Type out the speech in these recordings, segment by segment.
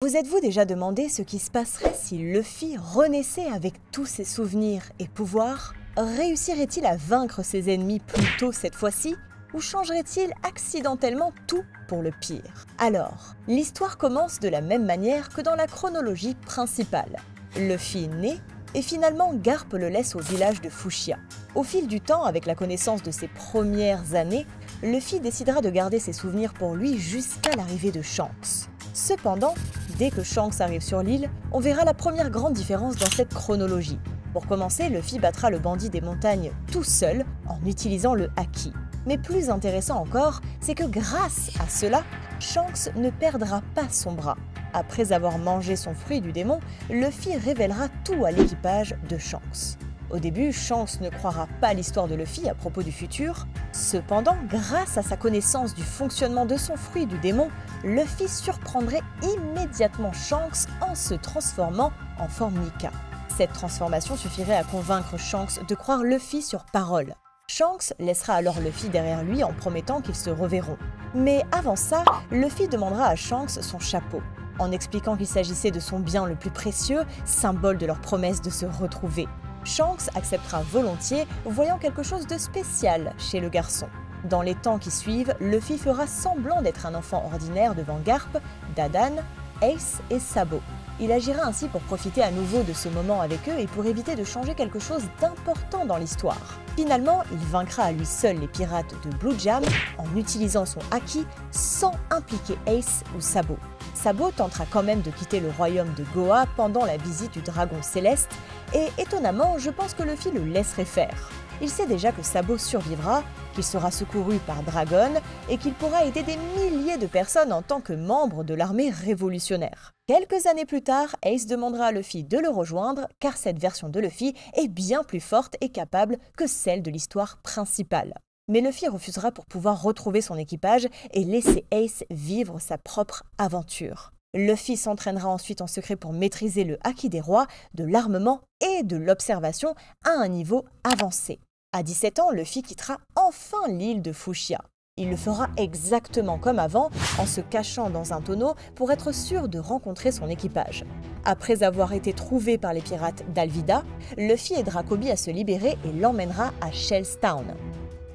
Vous êtes-vous déjà demandé ce qui se passerait si Luffy renaissait avec tous ses souvenirs et pouvoirs? Réussirait-il à vaincre ses ennemis plus tôt cette fois-ci? Ou changerait-il accidentellement tout pour le pire? Alors, l'histoire commence de la même manière que dans la chronologie principale. Luffy naît et finalement Garp le laisse au village de Fushia. Au fil du temps, avec la connaissance de ses premières années, Luffy décidera de garder ses souvenirs pour lui jusqu'à l'arrivée de Shanks. Cependant, dès que Shanks arrive sur l'île, on verra la première grande différence dans cette chronologie. Pour commencer, Luffy battra le bandit des montagnes tout seul en utilisant le haki. Mais plus intéressant encore, c'est que grâce à cela, Shanks ne perdra pas son bras. Après avoir mangé son fruit du démon, Luffy révélera tout à l'équipage de Shanks. Au début, Shanks ne croira pas l'histoire de Luffy à propos du futur. Cependant, grâce à sa connaissance du fonctionnement de son fruit du démon, Luffy surprendrait immédiatement Shanks en se transformant en forme Nika. Cette transformation suffirait à convaincre Shanks de croire Luffy sur parole. Shanks laissera alors Luffy derrière lui en promettant qu'ils se reverront. Mais avant ça, Luffy demandera à Shanks son chapeau, en expliquant qu'il s'agissait de son bien le plus précieux, symbole de leur promesse de se retrouver. Shanks acceptera volontiers, voyant quelque chose de spécial chez le garçon. Dans les temps qui suivent, Luffy fera semblant d'être un enfant ordinaire devant Garp, Dadan, Ace et Sabo. Il agira ainsi pour profiter à nouveau de ce moment avec eux et pour éviter de changer quelque chose d'important dans l'histoire. Finalement, il vaincra à lui seul les pirates de Blue Jam en utilisant son haki sans impliquer Ace ou Sabo. Sabo tentera quand même de quitter le royaume de Goa pendant la visite du dragon céleste et étonnamment, je pense que Luffy le laisserait faire. Il sait déjà que Sabo survivra, qu'il sera secouru par Dragon et qu'il pourra aider des milliers de personnes en tant que membre de l'armée révolutionnaire. Quelques années plus tard, Ace demandera à Luffy de le rejoindre car cette version de Luffy est bien plus forte et capable que celle de l'histoire principale. Mais Luffy refusera pour pouvoir retrouver son équipage et laisser Ace vivre sa propre aventure. Luffy s'entraînera ensuite en secret pour maîtriser le haki des rois, de l'armement et de l'observation à un niveau avancé. À 17 ans, Luffy quittera enfin l'île de Fushia. Il le fera exactement comme avant, en se cachant dans un tonneau pour être sûr de rencontrer son équipage. Après avoir été trouvé par les pirates d'Alvida, Luffy aidera Koby à se libérer et l'emmènera à Shell's Town.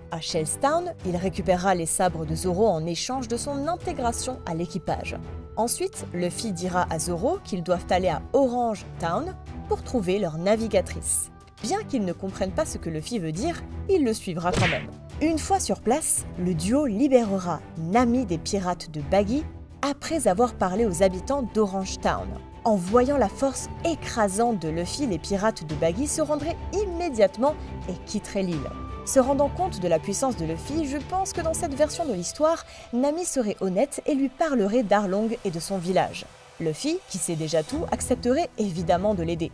À Shell's Town, il récupérera les sabres de Zoro en échange de son intégration à l'équipage. Ensuite, Luffy dira à Zoro qu'ils doivent aller à Orange Town pour trouver leur navigatrice. Bien qu'il ne comprenne pas ce que Luffy veut dire, il le suivra quand même. Une fois sur place, le duo libérera Nami des pirates de Baggy après avoir parlé aux habitants d'Orange Town. En voyant la force écrasante de Luffy, les pirates de Baggy se rendraient immédiatement et quitteraient l'île. Se rendant compte de la puissance de Luffy, je pense que dans cette version de l'histoire, Nami serait honnête et lui parlerait d'Arlong et de son village. Luffy, qui sait déjà tout, accepterait évidemment de l'aider.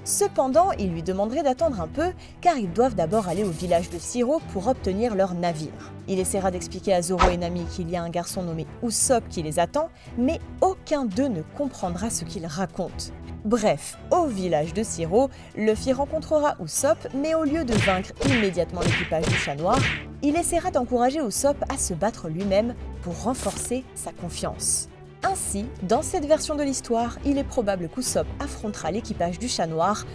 Cependant, il lui demanderait d'attendre un peu, car ils doivent d'abord aller au village de Shiro pour obtenir leur navire. Il essaiera d'expliquer à Zoro et Nami qu'il y a un garçon nommé Usopp qui les attend, mais aucun d'eux ne comprendra ce qu'il raconte. Bref, au village de Shiro, Luffy rencontrera Usopp, mais au lieu de vaincre immédiatement l'équipage du chat noir, il essaiera d'encourager Usopp à se battre lui-même pour renforcer sa confiance. Ainsi, dans cette version de l'histoire, il est probable qu'Usopp affrontera l'équipage du chat noir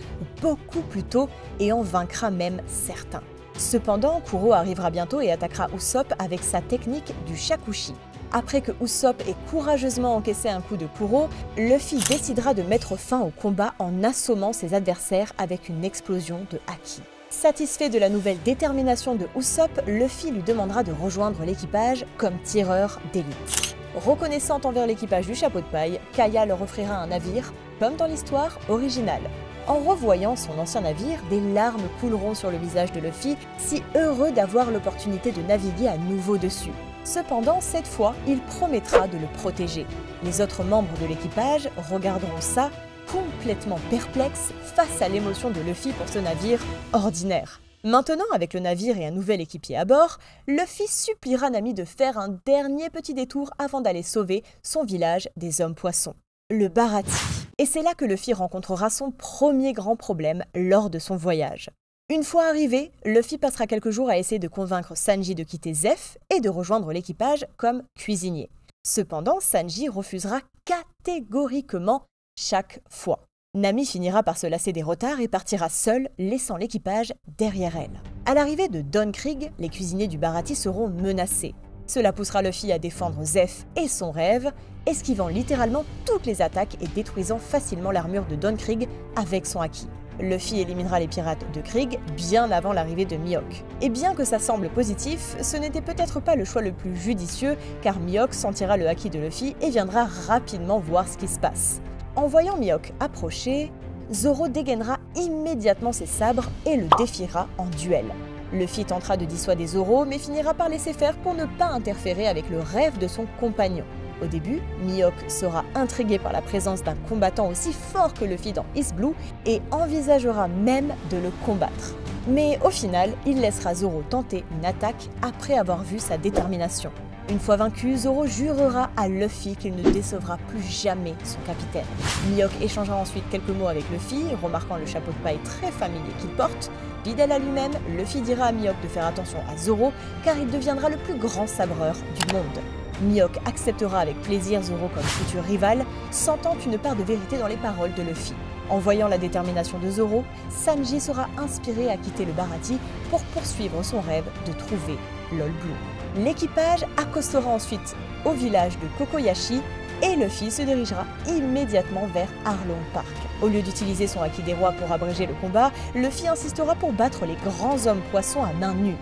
beaucoup plus tôt et en vaincra même certains. Cependant, Kuro arrivera bientôt et attaquera Usopp avec sa technique du shakushi. Après que Usopp ait courageusement encaissé un coup de Kuro, Luffy décidera de mettre fin au combat en assommant ses adversaires avec une explosion de haki. Satisfait de la nouvelle détermination de Usopp, Luffy lui demandera de rejoindre l'équipage comme tireur d'élite. Reconnaissante envers l'équipage du chapeau de paille, Kaya leur offrira un navire, comme dans l'histoire originale. En revoyant son ancien navire, des larmes couleront sur le visage de Luffy, si heureux d'avoir l'opportunité de naviguer à nouveau dessus. Cependant, cette fois, il promettra de le protéger. Les autres membres de l'équipage regarderont ça, complètement perplexes face à l'émotion de Luffy pour ce navire ordinaire. Maintenant, avec le navire et un nouvel équipier à bord, Luffy suppliera Nami de faire un dernier petit détour avant d'aller sauver son village des hommes poissons, le Baratie. Et c'est là que Luffy rencontrera son premier grand problème lors de son voyage. Une fois arrivé, Luffy passera quelques jours à essayer de convaincre Sanji de quitter Zeff et de rejoindre l'équipage comme cuisinier. Cependant, Sanji refusera catégoriquement chaque fois. Nami finira par se lasser des retards et partira seule, laissant l'équipage derrière elle. À l'arrivée de Don Krieg, les cuisiniers du Baratie seront menacés. Cela poussera Luffy à défendre Zeff et son rêve, esquivant littéralement toutes les attaques et détruisant facilement l'armure de Don Krieg avec son haki. Luffy éliminera les pirates de Krieg bien avant l'arrivée de Mihawk. Et bien que ça semble positif, ce n'était peut-être pas le choix le plus judicieux car Mihawk sentira le haki de Luffy et viendra rapidement voir ce qui se passe. En voyant Mihawk approcher, Zoro dégainera immédiatement ses sabres et le défiera en duel. Luffy tentera de dissuader Zoro mais finira par laisser faire pour ne pas interférer avec le rêve de son compagnon. Au début, Mihawk sera intrigué par la présence d'un combattant aussi fort que Luffy dans East Blue et envisagera même de le combattre. Mais au final, il laissera Zoro tenter une attaque après avoir vu sa détermination. Une fois vaincu, Zoro jurera à Luffy qu'il ne décevra plus jamais son capitaine. Mihawk échangera ensuite quelques mots avec Luffy, remarquant le chapeau de paille très familier qu'il porte. Fidèle à lui-même, Luffy dira à Mihawk de faire attention à Zoro car il deviendra le plus grand sabreur du monde. Mihawk acceptera avec plaisir Zoro comme futur rival, sentant une part de vérité dans les paroles de Luffy. En voyant la détermination de Zoro, Sanji sera inspiré à quitter le Baratie pour poursuivre son rêve de trouver l'All Blue. L'équipage accostera ensuite au village de Kokoyashi et Luffy se dirigera immédiatement vers Arlong Park. Au lieu d'utiliser son haki des rois pour abréger le combat, Luffy insistera pour battre les grands hommes poissons à main nue.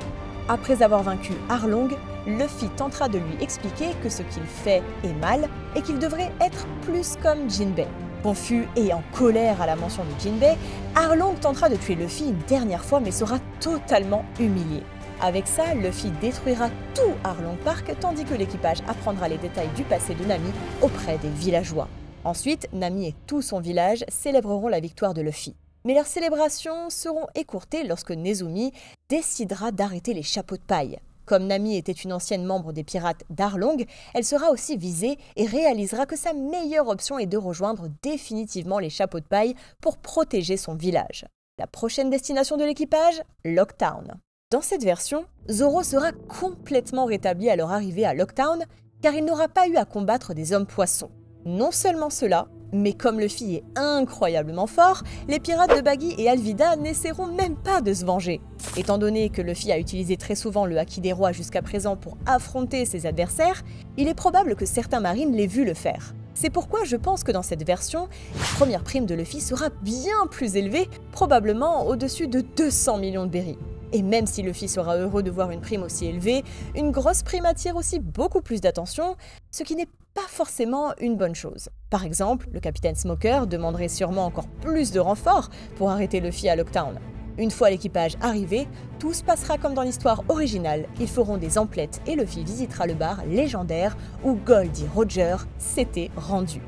Après avoir vaincu Arlong, Luffy tentera de lui expliquer que ce qu'il fait est mal et qu'il devrait être plus comme Jinbei. Confus et en colère à la mention de Jinbei, Arlong tentera de tuer Luffy une dernière fois mais sera totalement humilié. Avec ça, Luffy détruira tout Arlong Park tandis que l'équipage apprendra les détails du passé de Nami auprès des villageois. Ensuite, Nami et tout son village célébreront la victoire de Luffy. Mais leurs célébrations seront écourtées lorsque Nezumi décidera d'arrêter les chapeaux de paille. Comme Nami était une ancienne membre des pirates d'Arlong, elle sera aussi visée et réalisera que sa meilleure option est de rejoindre définitivement les chapeaux de paille pour protéger son village. La prochaine destination de l'équipage, Locktown. Dans cette version, Zoro sera complètement rétabli à leur arrivée à Locktown car il n'aura pas eu à combattre des hommes poissons. Non seulement cela, mais comme Luffy est incroyablement fort, les pirates de Baggy et Alvida n'essaieront même pas de se venger. Étant donné que Luffy a utilisé très souvent le haki des rois jusqu'à présent pour affronter ses adversaires, il est probable que certains marines l'aient vu le faire. C'est pourquoi je pense que dans cette version, la première prime de Luffy sera bien plus élevée, probablement au-dessus de 200 millions de berries. Et même si Luffy sera heureux de voir une prime aussi élevée, une grosse prime attire aussi beaucoup plus d'attention, ce qui n'est pas forcément une bonne chose. Par exemple, le capitaine Smoker demanderait sûrement encore plus de renforts pour arrêter Luffy à Locktown. Une fois l'équipage arrivé, tout se passera comme dans l'histoire originale. Ils feront des emplettes et Luffy visitera le bar légendaire où Goldie Roger s'était rendu.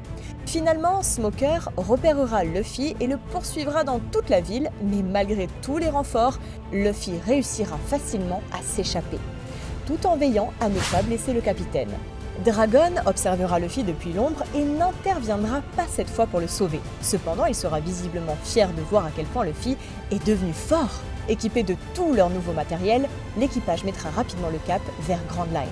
Finalement, Smoker repérera Luffy et le poursuivra dans toute la ville, mais malgré tous les renforts, Luffy réussira facilement à s'échapper, tout en veillant à ne pas blesser le capitaine. Dragon observera Luffy depuis l'ombre et n'interviendra pas cette fois pour le sauver. Cependant, il sera visiblement fier de voir à quel point Luffy est devenu fort. Équipé de tout leur nouveau matériel, l'équipage mettra rapidement le cap vers Grand Line.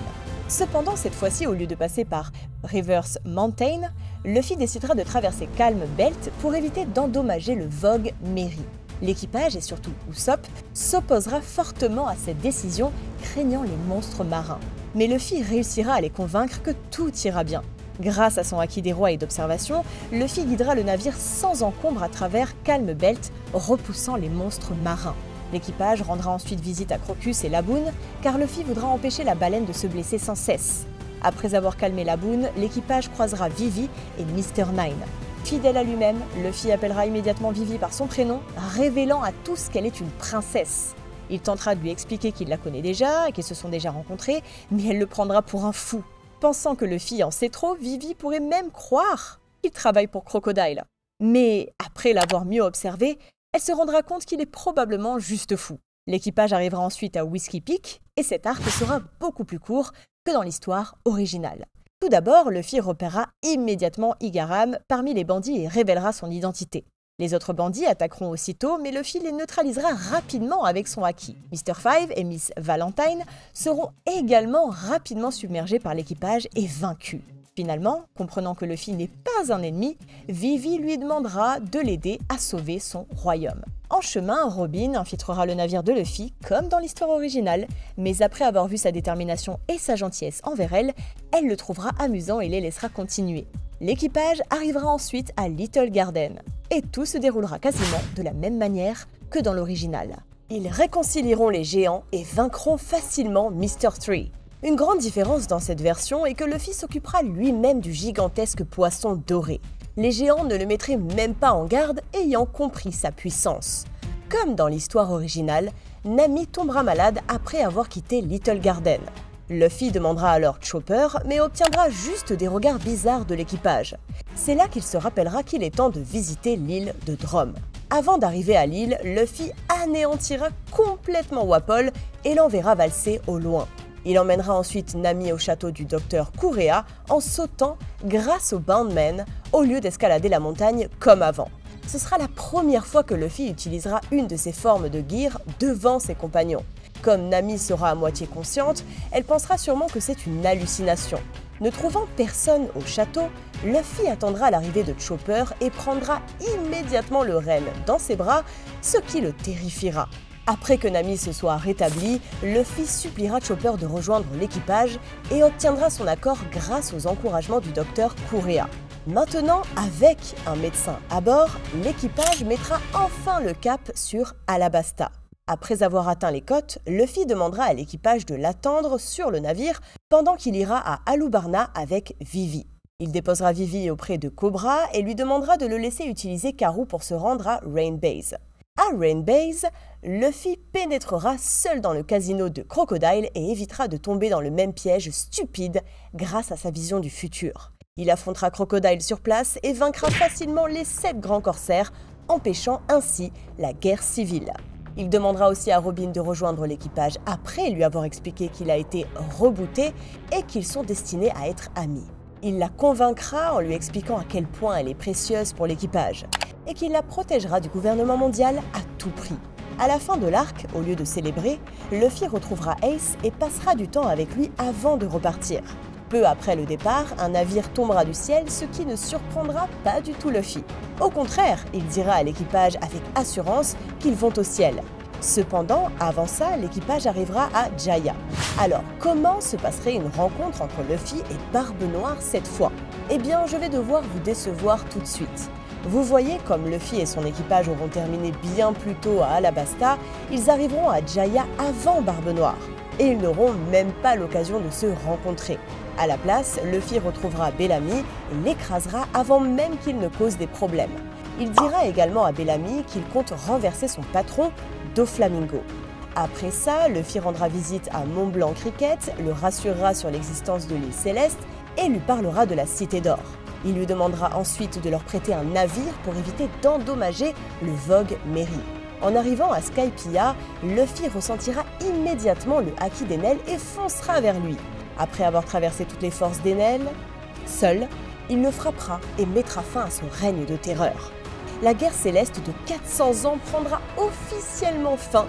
Cependant, cette fois-ci, au lieu de passer par Reverse Mountain, Luffy décidera de traverser Calm Belt pour éviter d'endommager le Vogue Merry. L'équipage, et surtout Usopp, s'opposera fortement à cette décision, craignant les monstres marins. Mais Luffy réussira à les convaincre que tout ira bien. Grâce à son haki des rois et d'observation, Luffy guidera le navire sans encombre à travers Calm Belt, repoussant les monstres marins. L'équipage rendra ensuite visite à Crocus et Laboon, car Luffy voudra empêcher la baleine de se blesser sans cesse. Après avoir calmé Laboon, l'équipage croisera Vivi et Mr. Nine. Fidèle à lui-même, Luffy appellera immédiatement Vivi par son prénom, révélant à tous qu'elle est une princesse. Il tentera de lui expliquer qu'il la connaît déjà et qu'ils se sont déjà rencontrés, mais elle le prendra pour un fou. Pensant que Luffy en sait trop, Vivi pourrait même croire qu'il travaille pour Crocodile. Mais après l'avoir mieux observé, elle se rendra compte qu'il est probablement juste fou. L'équipage arrivera ensuite à Whiskey Peak, et cet arc sera beaucoup plus court que dans l'histoire originale. Tout d'abord, Luffy repérera immédiatement Igaram parmi les bandits et révélera son identité. Les autres bandits attaqueront aussitôt, mais Luffy les neutralisera rapidement avec son haki. Mr. Five et Miss Valentine seront également rapidement submergés par l'équipage et vaincus. Finalement, comprenant que Luffy n'est pas un ennemi, Vivi lui demandera de l'aider à sauver son royaume. En chemin, Robin infiltrera le navire de Luffy, comme dans l'histoire originale, mais après avoir vu sa détermination et sa gentillesse envers elle, elle le trouvera amusant et les laissera continuer. L'équipage arrivera ensuite à Little Garden, et tout se déroulera quasiment de la même manière que dans l'original. Ils réconcilieront les géants et vaincront facilement Mr. Three. Une grande différence dans cette version est que Luffy s'occupera lui-même du gigantesque poisson doré. Les géants ne le mettraient même pas en garde, ayant compris sa puissance. Comme dans l'histoire originale, Nami tombera malade après avoir quitté Little Garden. Luffy demandera alors Chopper, mais obtiendra juste des regards bizarres de l'équipage. C'est là qu'il se rappellera qu'il est temps de visiter l'île de Drum. Avant d'arriver à l'île, Luffy anéantira complètement Wapol et l'enverra valser au loin. Il emmènera ensuite Nami au château du docteur Kurea en sautant grâce au Boundman au lieu d'escalader la montagne comme avant. Ce sera la première fois que Luffy utilisera une de ses formes de gear devant ses compagnons. Comme Nami sera à moitié consciente, elle pensera sûrement que c'est une hallucination. Ne trouvant personne au château, Luffy attendra l'arrivée de Chopper et prendra immédiatement le renne dans ses bras, ce qui le terrifiera. Après que Nami se soit rétablie, Luffy suppliera Chopper de rejoindre l'équipage et obtiendra son accord grâce aux encouragements du docteur Kurea. Maintenant, avec un médecin à bord, l'équipage mettra enfin le cap sur Alabasta. Après avoir atteint les côtes, Luffy demandera à l'équipage de l'attendre sur le navire pendant qu'il ira à Alubarna avec Vivi. Il déposera Vivi auprès de Cobra et lui demandera de le laisser utiliser Karoo pour se rendre à Rain Base. À Rain Base, Luffy pénétrera seul dans le casino de Crocodile et évitera de tomber dans le même piège stupide grâce à sa vision du futur. Il affrontera Crocodile sur place et vaincra facilement les 7 grands corsaires, empêchant ainsi la guerre civile. Il demandera aussi à Robin de rejoindre l'équipage après lui avoir expliqué qu'il a été rebooté et qu'ils sont destinés à être amis. Il la convaincra en lui expliquant à quel point elle est précieuse pour l'équipage et qu'il la protégera du gouvernement mondial à tout prix. À la fin de l'arc, au lieu de célébrer, Luffy retrouvera Ace et passera du temps avec lui avant de repartir. Peu après le départ, un navire tombera du ciel, ce qui ne surprendra pas du tout Luffy. Au contraire, il dira à l'équipage avec assurance qu'ils vont au ciel. Cependant, avant ça, l'équipage arrivera à Jaya. Alors, comment se passerait une rencontre entre Luffy et Barbe Noire cette fois? Eh bien, je vais devoir vous décevoir tout de suite. Vous voyez, comme Luffy et son équipage auront terminé bien plus tôt à Alabasta, ils arriveront à Jaya avant Barbe Noire. Et ils n'auront même pas l'occasion de se rencontrer. À la place, Luffy retrouvera Bellamy et l'écrasera avant même qu'il ne cause des problèmes. Il dira également à Bellamy qu'il compte renverser son patron, Doflamingo. Après ça, Luffy rendra visite à Mont Blanc Cricket, le rassurera sur l'existence de l'île Céleste et lui parlera de la Cité d'Or. Il lui demandera ensuite de leur prêter un navire pour éviter d'endommager le Vogue Merry. En arrivant à Skypiea, Luffy ressentira immédiatement le haki d'Enel et foncera vers lui. Après avoir traversé toutes les forces d'Enel, seul, il le frappera et mettra fin à son règne de terreur. La guerre céleste de 400 ans prendra officiellement fin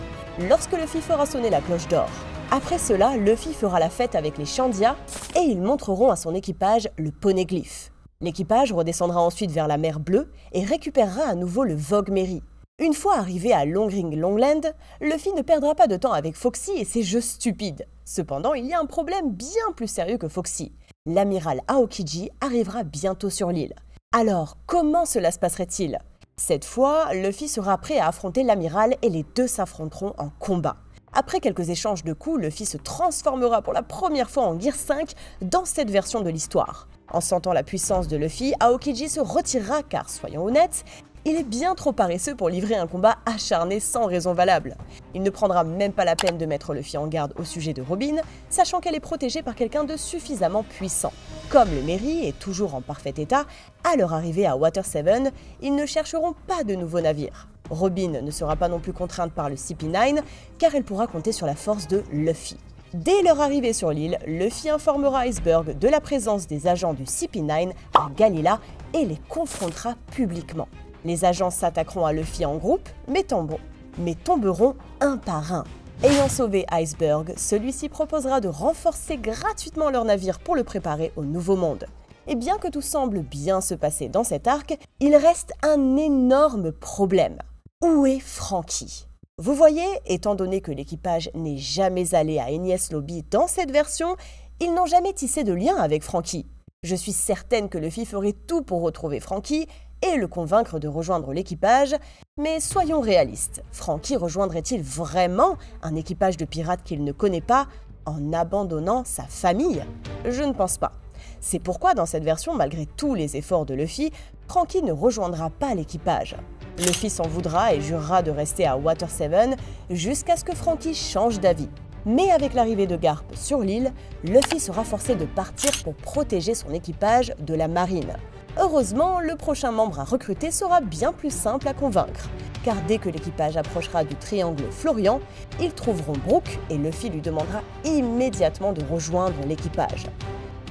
lorsque Luffy fera sonner la cloche d'or. Après cela, Luffy fera la fête avec les Shandia et ils montreront à son équipage le poneglyphe. L'équipage redescendra ensuite vers la mer Bleue et récupérera à nouveau le Vogue Merry. Une fois arrivé à Longring Longland, Luffy ne perdra pas de temps avec Foxy et ses jeux stupides. Cependant, il y a un problème bien plus sérieux que Foxy. L'amiral Aokiji arrivera bientôt sur l'île. Alors, comment cela se passerait-il? Cette fois, Luffy sera prêt à affronter l'amiral et les deux s'affronteront en combat. Après quelques échanges de coups, Luffy se transformera pour la première fois en Gear 5 dans cette version de l'histoire. En sentant la puissance de Luffy, Aokiji se retirera car, soyons honnêtes, il est bien trop paresseux pour livrer un combat acharné sans raison valable. Il ne prendra même pas la peine de mettre Luffy en garde au sujet de Robin, sachant qu'elle est protégée par quelqu'un de suffisamment puissant. Comme le Merry est toujours en parfait état, à leur arrivée à Water 7, ils ne chercheront pas de nouveaux navires. Robin ne sera pas non plus contrainte par le CP9, car elle pourra compter sur la force de Luffy. Dès leur arrivée sur l'île, Luffy informera Iceberg de la présence des agents du CP9 à Galila et les confrontera publiquement. Les agents s'attaqueront à Luffy en groupe, mais tomberont un par un. Ayant sauvé Iceberg, celui-ci proposera de renforcer gratuitement leur navire pour le préparer au Nouveau Monde. Et bien que tout semble bien se passer dans cet arc, il reste un énorme problème. Où est Franky? Vous voyez, étant donné que l'équipage n'est jamais allé à Enies Lobby dans cette version, ils n'ont jamais tissé de lien avec Franky. Je suis certaine que Luffy ferait tout pour retrouver Franky et le convaincre de rejoindre l'équipage, mais soyons réalistes, Franky rejoindrait-il vraiment un équipage de pirates qu'il ne connaît pas en abandonnant sa famille? Je ne pense pas. C'est pourquoi dans cette version, malgré tous les efforts de Luffy, Franky ne rejoindra pas l'équipage. Luffy s'en voudra et jurera de rester à Water 7 jusqu'à ce que Franky change d'avis. Mais avec l'arrivée de Garp sur l'île, Luffy sera forcé de partir pour protéger son équipage de la marine. Heureusement, le prochain membre à recruter sera bien plus simple à convaincre, car dès que l'équipage approchera du triangle Florian, ils trouveront Brook et Luffy lui demandera immédiatement de rejoindre l'équipage.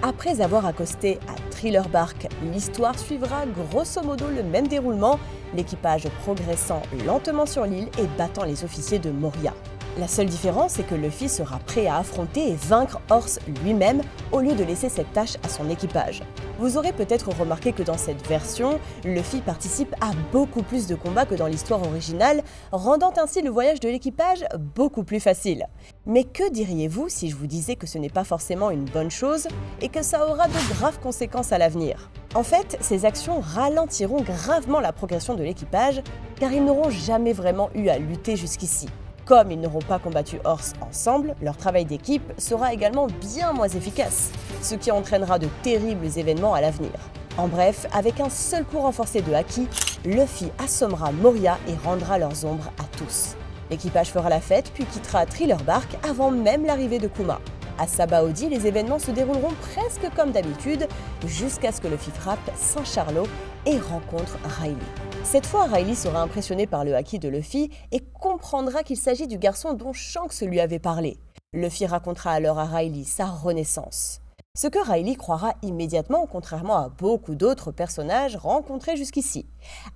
Après avoir accosté à Thriller Bark, l'histoire suivra grosso modo le même déroulement, l'équipage progressant lentement sur l'île et battant les officiers de Moria. La seule différence est que Luffy sera prêt à affronter et vaincre Horse lui-même au lieu de laisser cette tâche à son équipage. Vous aurez peut-être remarqué que dans cette version, Luffy participe à beaucoup plus de combats que dans l'histoire originale, rendant ainsi le voyage de l'équipage beaucoup plus facile. Mais que diriez-vous si je vous disais que ce n'est pas forcément une bonne chose et que ça aura de graves conséquences à l'avenir? En fait, ces actions ralentiront gravement la progression de l'équipage car ils n'auront jamais vraiment eu à lutter jusqu'ici. Comme ils n'auront pas combattu Horse ensemble, leur travail d'équipe sera également bien moins efficace, ce qui entraînera de terribles événements à l'avenir. En bref, avec un seul coup renforcé de Haki, Luffy assommera Moria et rendra leurs ombres à tous. L'équipage fera la fête puis quittera Thriller Bark avant même l'arrivée de Kuma. À Sabaody, les événements se dérouleront presque comme d'habitude, jusqu'à ce que Luffy frappe Saint-Charlot et rencontre Riley. Cette fois, Riley sera impressionné par le haki de Luffy et comprendra qu'il s'agit du garçon dont Shanks lui avait parlé. Luffy racontera alors à Riley sa renaissance. Ce que Riley croira immédiatement, contrairement à beaucoup d'autres personnages rencontrés jusqu'ici.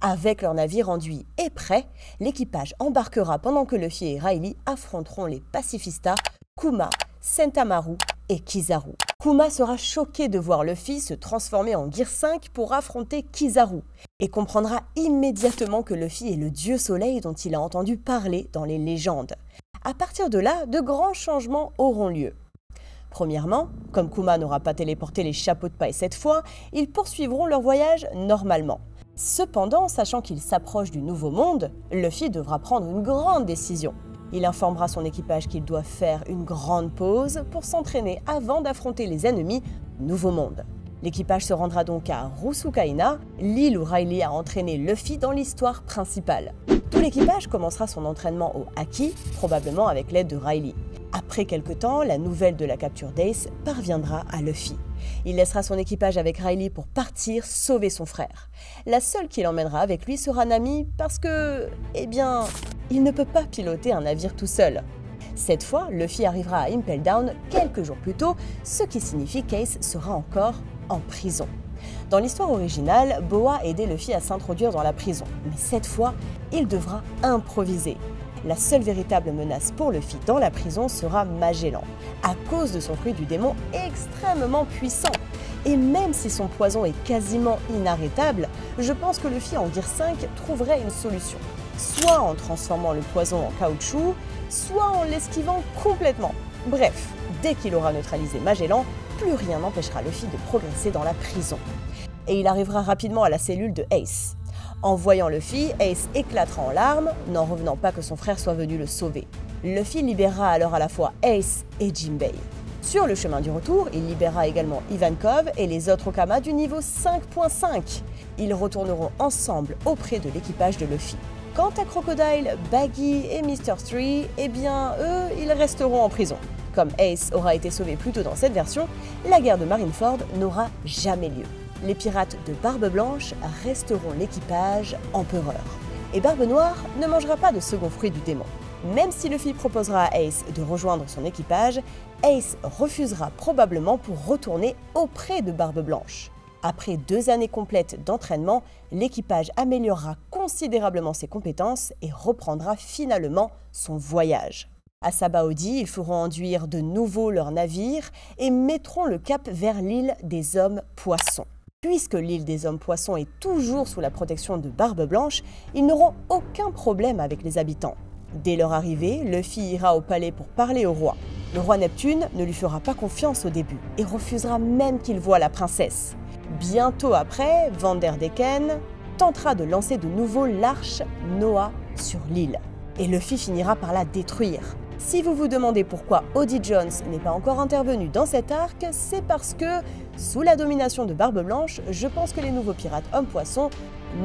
Avec leur navire enduit et prêt, l'équipage embarquera pendant que Luffy et Riley affronteront les pacifistas Kuma, Sentamaru et Kizaru. Kuma sera choqué de voir Luffy se transformer en Gear 5 pour affronter Kizaru et comprendra immédiatement que Luffy est le dieu soleil dont il a entendu parler dans les légendes. À partir de là, de grands changements auront lieu. Premièrement, comme Kuma n'aura pas téléporté les chapeaux de paille cette fois, ils poursuivront leur voyage normalement. Cependant, sachant qu'il s'approche du nouveau monde, Luffy devra prendre une grande décision. Il informera son équipage qu'il doit faire une grande pause pour s'entraîner avant d'affronter les ennemis Nouveau Monde. L'équipage se rendra donc à Rusukaina, l'île où Riley a entraîné Luffy dans l'histoire principale. Tout l'équipage commencera son entraînement au haki, probablement avec l'aide de Riley. Après quelque temps, la nouvelle de la capture d'Ace parviendra à Luffy. Il laissera son équipage avec Riley pour partir sauver son frère. La seule qu'il emmènera avec lui sera Nami parce que, il ne peut pas piloter un navire tout seul. Cette fois, Luffy arrivera à Impel Down quelques jours plus tôt, ce qui signifie qu'Ace sera encore en prison. Dans l'histoire originale, Boa aidait Luffy à s'introduire dans la prison, mais cette fois, il devra improviser. La seule véritable menace pour Luffy dans la prison sera Magellan, à cause de son fruit du démon extrêmement puissant. Et même si son poison est quasiment inarrêtable, je pense que Luffy en Gear 5 trouverait une solution. Soit en transformant le poison en caoutchouc, soit en l'esquivant complètement. Bref, dès qu'il aura neutralisé Magellan, plus rien n'empêchera Luffy de progresser dans la prison. Et il arrivera rapidement à la cellule de Ace. En voyant Luffy, Ace éclatera en larmes, n'en revenant pas que son frère soit venu le sauver. Luffy libérera alors à la fois Ace et Jinbei. Sur le chemin du retour, il libérera également Ivankov et les autres Okama du niveau 5.5. Ils retourneront ensemble auprès de l'équipage de Luffy. Quant à Crocodile, Baggy et Mr. 3, eux, ils resteront en prison. Comme Ace aura été sauvé plus tôt dans cette version, la guerre de Marineford n'aura jamais lieu. Les pirates de Barbe Blanche resteront l'équipage empereur. Et Barbe Noire ne mangera pas de second fruit du démon. Même si Luffy proposera à Ace de rejoindre son équipage, Ace refusera probablement pour retourner auprès de Barbe Blanche. Après 2 années complètes d'entraînement, l'équipage améliorera considérablement ses compétences et reprendra finalement son voyage. À Sabaody, ils feront enduire de nouveau leurs navires et mettront le cap vers l'île des Hommes-Poissons. Puisque l'île des Hommes-Poissons est toujours sous la protection de Barbe Blanche, ils n'auront aucun problème avec les habitants. Dès leur arrivée, Luffy ira au palais pour parler au roi. Le roi Neptune ne lui fera pas confiance au début et refusera même qu'il voie la princesse. Bientôt après, Vanderdecken tentera de lancer de nouveau l'arche Noah sur l'île. Et Luffy finira par la détruire. Si vous vous demandez pourquoi Oddie Jones n'est pas encore intervenu dans cet arc, c'est parce que, sous la domination de Barbe Blanche, je pense que les nouveaux pirates Hommes-Poissons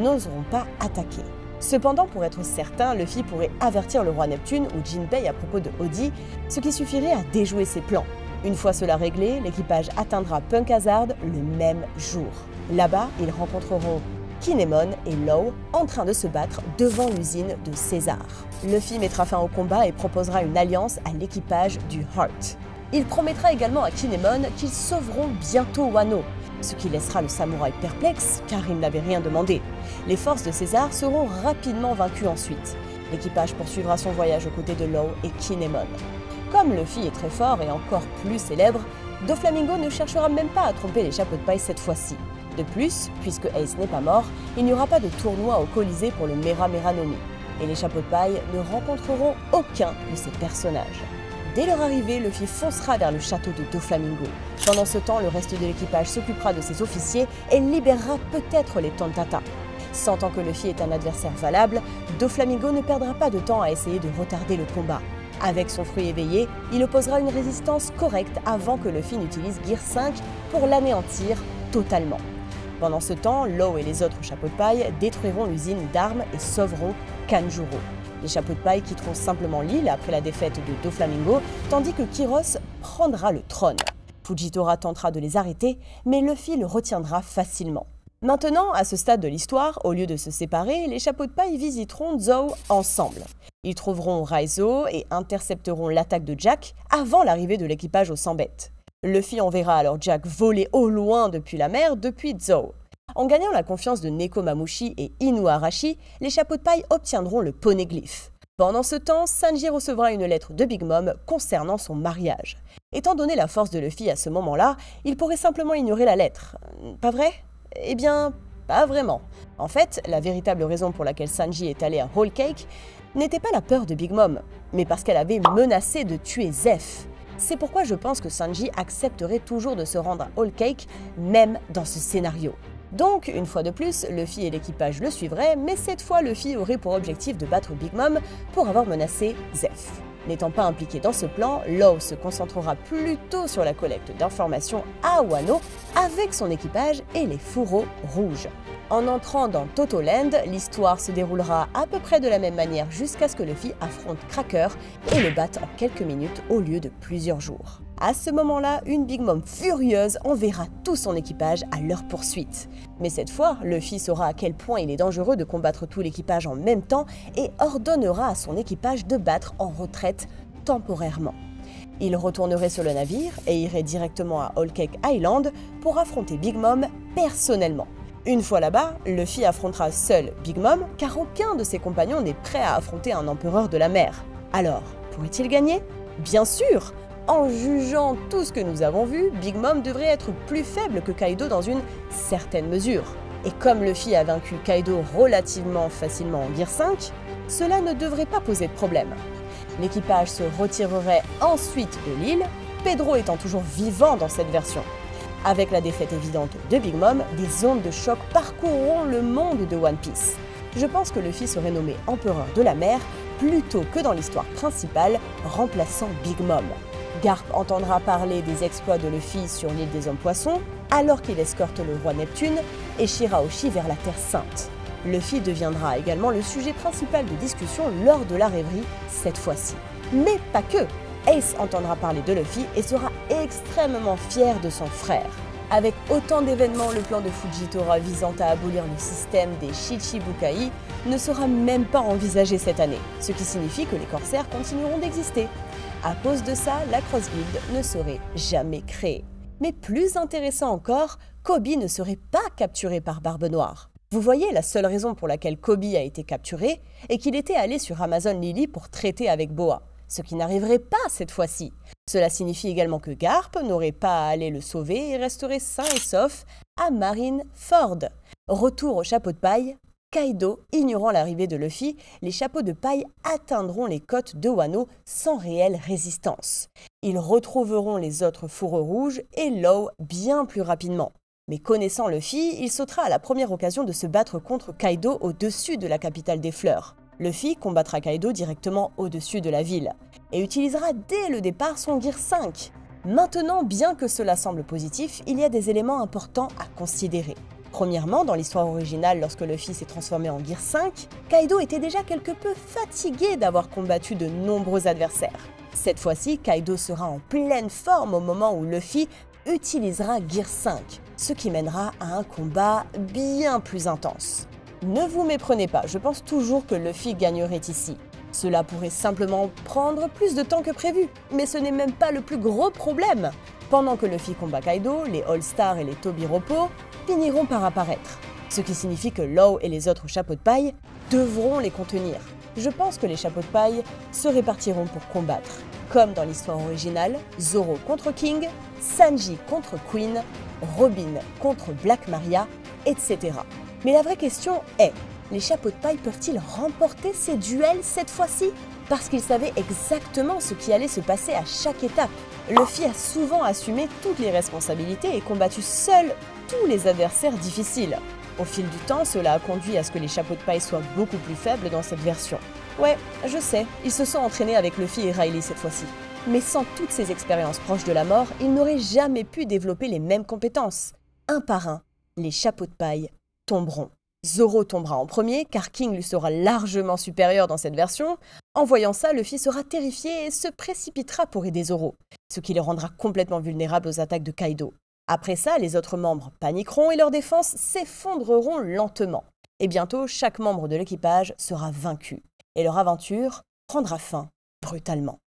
n'oseront pas attaquer. Cependant, pour être certain, Luffy pourrait avertir le roi Neptune ou Jinbei à propos de Oddie, ce qui suffirait à déjouer ses plans. Une fois cela réglé, l'équipage atteindra Punk Hazard le même jour. Là-bas, ils rencontreront Kinemon et Law en train de se battre devant l'usine de César. Luffy mettra fin au combat et proposera une alliance à l'équipage du Heart. Il promettra également à Kinemon qu'ils sauveront bientôt Wano, ce qui laissera le samouraï perplexe car il n'avait rien demandé. Les forces de César seront rapidement vaincues ensuite. L'équipage poursuivra son voyage aux côtés de Law et Kinemon. Comme Luffy est très fort et encore plus célèbre, Doflamingo ne cherchera même pas à tromper les chapeaux de paille cette fois-ci. De plus, puisque Ace n'est pas mort, il n'y aura pas de tournoi au Colisée pour le Mera Mera no Mi, et les chapeaux de paille ne rencontreront aucun de ces personnages. Dès leur arrivée, Luffy foncera vers le château de Doflamingo. Pendant ce temps, le reste de l'équipage s'occupera de ses officiers et libérera peut-être les Tontata. Sentant que Luffy est un adversaire valable, Doflamingo ne perdra pas de temps à essayer de retarder le combat. Avec son fruit éveillé, il opposera une résistance correcte avant que Luffy n'utilise Gear 5 pour l'anéantir totalement. Pendant ce temps, Law et les autres chapeaux de paille détruiront l'usine d'armes et sauveront Kanjuro. Les chapeaux de paille quitteront simplement l'île après la défaite de Doflamingo, tandis que Kyros prendra le trône. Fujitora tentera de les arrêter, mais Luffy le retiendra facilement. Maintenant, à ce stade de l'histoire, au lieu de se séparer, les chapeaux de paille visiteront Zou ensemble. Ils trouveront Raizo et intercepteront l'attaque de Jack avant l'arrivée de l'équipage aux 100 bêtes. Luffy enverra alors Jack voler au loin depuis la mer depuis Zou. En gagnant la confiance de Nekomamushi et Inuarashi, les chapeaux de paille obtiendront le poneglyphe. Pendant ce temps, Sanji recevra une lettre de Big Mom concernant son mariage. Étant donné la force de Luffy à ce moment-là, il pourrait simplement ignorer la lettre. Pas vrai ? Eh bien, pas vraiment. En fait, la véritable raison pour laquelle Sanji est allé à Whole Cake n'était pas la peur de Big Mom, mais parce qu'elle avait menacé de tuer Zeff. C'est pourquoi je pense que Sanji accepterait toujours de se rendre à Whole Cake, même dans ce scénario. Donc, une fois de plus, Luffy et l'équipage le suivraient, mais cette fois, Luffy aurait pour objectif de battre Big Mom pour avoir menacé Zeff. N'étant pas impliqué dans ce plan, Law se concentrera plutôt sur la collecte d'informations à Wano avec son équipage et les fourreaux rouges. En entrant dans Totoland, l'histoire se déroulera à peu près de la même manière jusqu'à ce que Luffy affronte Cracker et le batte en quelques minutes au lieu de plusieurs jours. À ce moment-là, une Big Mom furieuse enverra tout son équipage à leur poursuite. Mais cette fois, Luffy saura à quel point il est dangereux de combattre tout l'équipage en même temps et ordonnera à son équipage de battre en retraite temporairement. Il retournerait sur le navire et irait directement à Whole Cake Island pour affronter Big Mom personnellement. Une fois là-bas, Luffy affrontera seul Big Mom car aucun de ses compagnons n'est prêt à affronter un empereur de la mer. Alors, pourrait-il gagner ? Bien sûr ! En jugeant tout ce que nous avons vu, Big Mom devrait être plus faible que Kaido dans une certaine mesure. Et comme Luffy a vaincu Kaido relativement facilement en Gear 5, cela ne devrait pas poser de problème. L'équipage se retirerait ensuite de l'île, Pedro étant toujours vivant dans cette version. Avec la défaite évidente de Big Mom, des ondes de choc parcourront le monde de One Piece. Je pense que Luffy serait nommé empereur de la mer plutôt que dans l'histoire principale, remplaçant Big Mom. Garp entendra parler des exploits de Luffy sur l'île des Hommes-Poissons, alors qu'il escorte le roi Neptune et Shirahoshi vers la Terre Sainte. Luffy deviendra également le sujet principal de discussion lors de la rêverie cette fois-ci. Mais pas que! Ace entendra parler de Luffy et sera extrêmement fier de son frère. Avec autant d'événements, le plan de Fujitora visant à abolir le système des Shichibukai ne sera même pas envisagé cette année, ce qui signifie que les corsaires continueront d'exister. À cause de ça, la Cross Guild ne serait jamais créée. Mais plus intéressant encore, Koby ne serait pas capturé par Barbe Noire. Vous voyez, la seule raison pour laquelle Koby a été capturé est qu'il était allé sur Amazon Lily pour traiter avec Boa. ce qui n'arriverait pas cette fois-ci. Cela signifie également que Garp n'aurait pas à aller le sauver et resterait sain et sauf à Marineford. Retour au chapeau de paille. Kaido ignorant l'arrivée de Luffy, les chapeaux de paille atteindront les côtes de Wano sans réelle résistance. Ils retrouveront les autres fourreux rouges et Law bien plus rapidement. Mais connaissant Luffy, il sautera à la première occasion de se battre contre Kaido au-dessus de la capitale des fleurs. Luffy combattra Kaido directement au-dessus de la ville et utilisera dès le départ son Gear 5. Maintenant, bien que cela semble positif, il y a des éléments importants à considérer. Premièrement, dans l'histoire originale, lorsque Luffy s'est transformé en Gear 5, Kaido était déjà quelque peu fatigué d'avoir combattu de nombreux adversaires. Cette fois-ci, Kaido sera en pleine forme au moment où Luffy utilisera Gear 5, ce qui mènera à un combat bien plus intense. Ne vous méprenez pas, je pense toujours que Luffy gagnerait ici. Cela pourrait simplement prendre plus de temps que prévu, mais ce n'est même pas le plus gros problème. Pendant que Luffy combat Kaido, les All-Stars et les Tobiropo finiront par apparaître, ce qui signifie que Law et les autres chapeaux de paille devront les contenir. Je pense que les chapeaux de paille se répartiront pour combattre. Comme dans l'histoire originale, Zoro contre King, Sanji contre Queen, Robin contre Black Maria, etc. Mais la vraie question est, les chapeaux de paille peuvent-ils remporter ces duels cette fois-ci? Parce qu'ils savaient exactement ce qui allait se passer à chaque étape. Luffy a souvent assumé toutes les responsabilités et combattu seul tous les adversaires difficiles. Au fil du temps, cela a conduit à ce que les chapeaux de paille soient beaucoup plus faibles dans cette version. Ouais, je sais, ils se sont entraînés avec Luffy et Riley cette fois-ci. Mais sans toutes ces expériences proches de la mort, ils n'auraient jamais pu développer les mêmes compétences. Un par un, les chapeaux de paille tomberont. Zoro tombera en premier, car King lui sera largement supérieur dans cette version. En voyant ça, Luffy sera terrifié et se précipitera pour aider Zoro, ce qui le rendra complètement vulnérable aux attaques de Kaido. Après ça, les autres membres paniqueront et leurs défenses s'effondreront lentement. Et bientôt, chaque membre de l'équipage sera vaincu. Et leur aventure prendra fin brutalement.